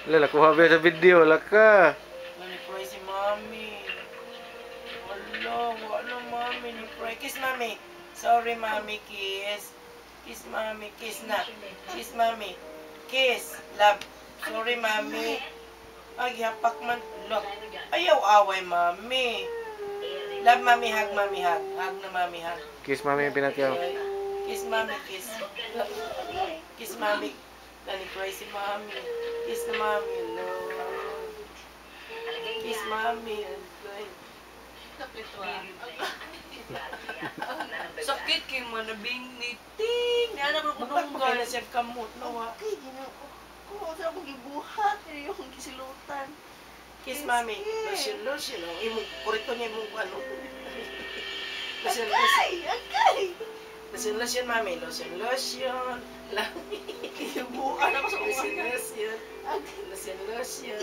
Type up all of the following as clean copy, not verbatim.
Lala, kuha ba sa video? Wala ka. Nani-pray si Mami. Wala, wala Mami. Ni-pray. Kiss Mami. Sorry Mami, kiss. Kiss Mami, kiss na. Kiss Mami. Kiss. Love. Sorry Mami. Ay, hapak man. Look. Ayaw away Mami. Love Mami, hug Mami, hug. Hug na Mami, hug. Kiss mami yung pinatyaw. Kiss Mami, kiss. Kiss Mami. Nani-pray si Mami. Kiss na Mami. Lord. Kiss Mami. Sakit kay mo na bingniting. Nana ko Bakit mo kaya siya kamot na wa? Okay, kung sa akong gibuhat, yung gisilutan. Kiss Mami. Lotion, lotion. Oh. Imong, kurito niya imong ano. Lotion, lotion. Agay! Lotion, lotion, Mami. Lotion, lotion. Ibuhan ako sa Lotion, umaga. lotion. Lotion, lotion.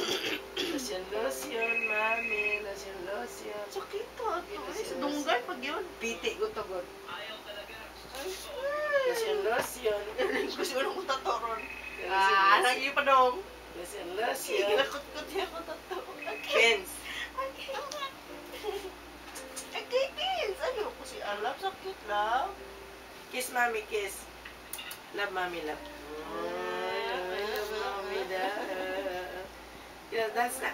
Lotion, lotion, Mami. Lotion, lotion. Sakit ka. Sa dunggan pag yun. Piti ko to, God. Lotion, lotion. Gusto ko nung tatoron. Ah, Lagi pa dong. Lotion, lotion. Kinakot-kot niya ako tatoron. Pens. Okay, Pins. Ano ko si Alap? Sakit lang. Kiss Mami, kiss. Love Mami, love. Love Mami, love. Dance na.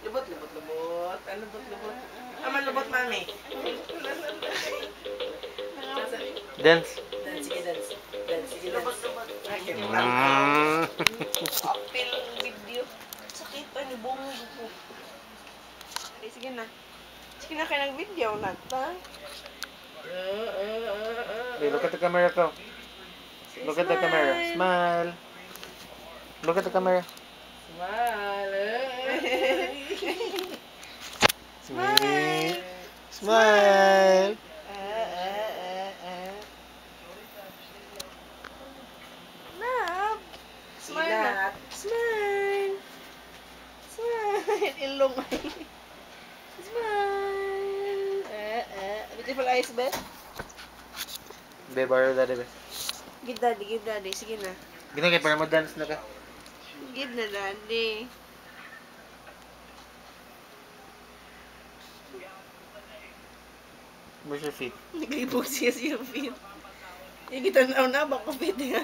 Lubot, lubot, lubot. Ano lubot, lubot? Aman, lubot, Mami. Dance. Dance, sige, dance. Dance, sige, dance. Lubot-lubot. Okay, Apil video. Sakit pa ni bungog ko. Sige na. Sige na kayo ng video na ta. Hey, look at the camera ko. Look at the camera. Smile. Look at the camera. Smile. Smile. Smile. Love. Smile na. Sinat. Smile. Smile. Ilong. Smile. Beautiful eyes, be. Be, borrow daddy, be. Give daddy, give daddy. Sige na. Gino kay para mo dance na ka. Give na daddy. Where's your feet? Naglibog siya siya feet. Yung kita na bako feet nga.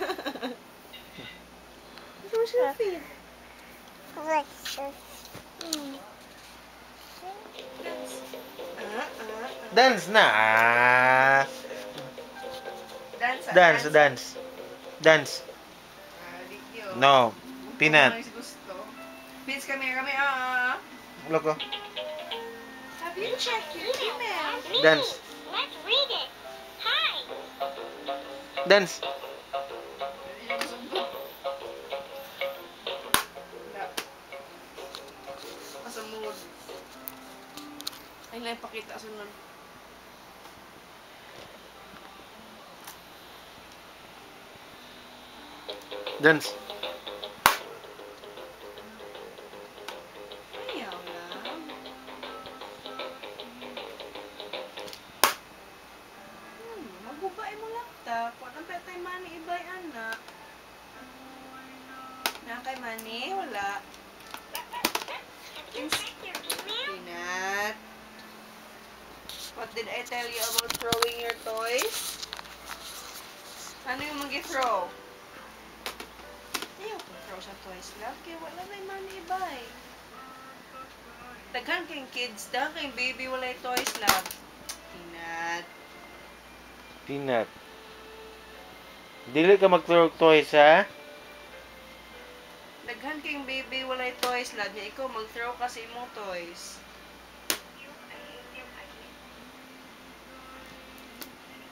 Where's your feet? Dance na. Dance. Dance, dance. Dance. No. Peanut. Vince, kami. Look, oh. Have you checked your email? Dance. Let's read it. Hi. Dance. Asa mood. Ay, naipakita sunod. Dance. Ayaw lang. Magubay mo lang ta. Kung anong petay mani, ibay anak. Na kay mani, wala. Peanut. What did I tell you about throwing your toys? Ano yung mag-throw? Ayaw kong throw sa toys lang. Kaya wala na yung mani ibay. Daghan kayong kids, daghan kayong baby, wala yung toys lang. Peanut. Peanut. Dili ka mag-throw toys, ha? Daghan kayong baby, wala yung toys lang. Nya ikaw mag-throw kasi imong toys.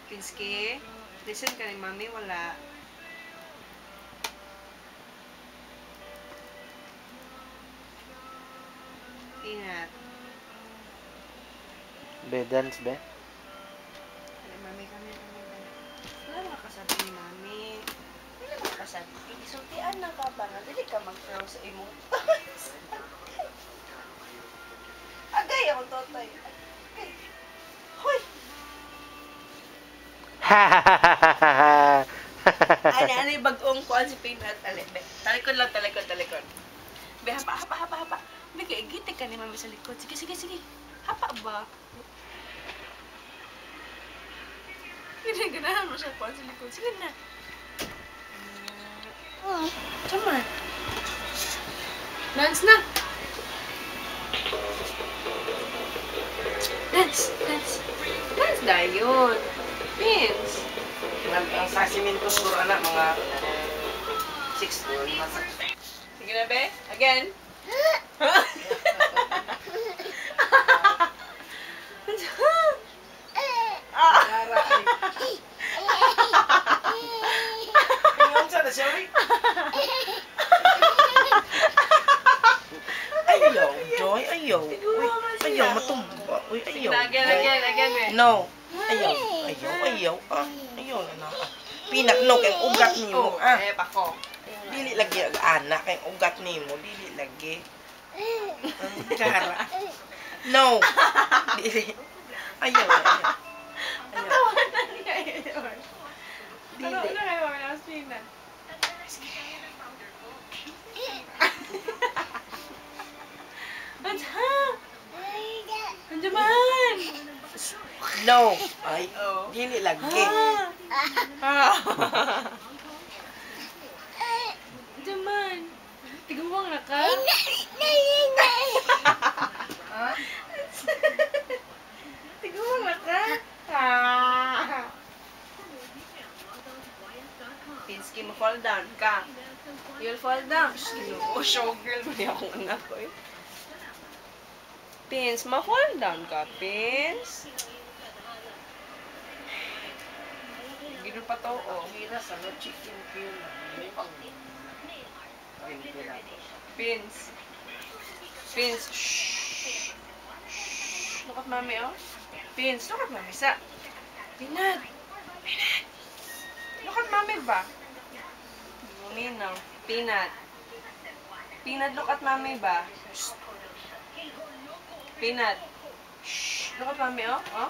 Kinski, listen ka ni mami, wala. Peanut. Be, dance, be. Kali mami kami. Wala makasabi ni mami. Wala makasabi. Isultian na ka ba nga? Dili ka mag-throw sa imong toys. Agay ako totoy. Agay. Hoy! Ano yung bagong kuhan si Peanut? Talikod lang, talikod. Be, hapa, hapa, hapa, hapa. Bigay, igitik ka ni mami sa likod. Sige, sige, sige. Hapa ba? Ganahan mo siya po sa likod. Sige na. Come on. Dance na. Dance, dance. Dance dayon. Vince. Ang sasiminto siguro anak, mga 6 to 5. Sige na, be. Again. Tingnan sa na siya, uy. Ayaw, Joy, ayaw. Uy, ayaw, matumba. Uy, ayaw. Again, be. No. Ayaw, ayaw. Ayaw na na. Pinakno kay ugat nimo. Pako. Dili lagi ang anak kay ugat nimo, dili lagi. Cara. No. Dili. Ayaw. Tawanan niya yun. Dili. Ano na kayo, mami? Nakaspin na. Anjaman! No. Ay, Oh. dili lagi. Anjaman! Tiguwang na ka? Tiguwang na ka? Pinsky, ma-fall down ka. You'll fall down. Showgirl mo niya akong anak ko eh. Pins, ma-fall down ka, Pins. Gino pa to, oh. Mira sa no chicken kill. Pins. Pins, shh. Look at mami, oh. Pins, look at mami sa. Pinat. Pinat. Look at mami ba? Nino. Peanut. Peanut, look at mami ba? Shh. Peanut. Shh. Look at mami, oh. Oh.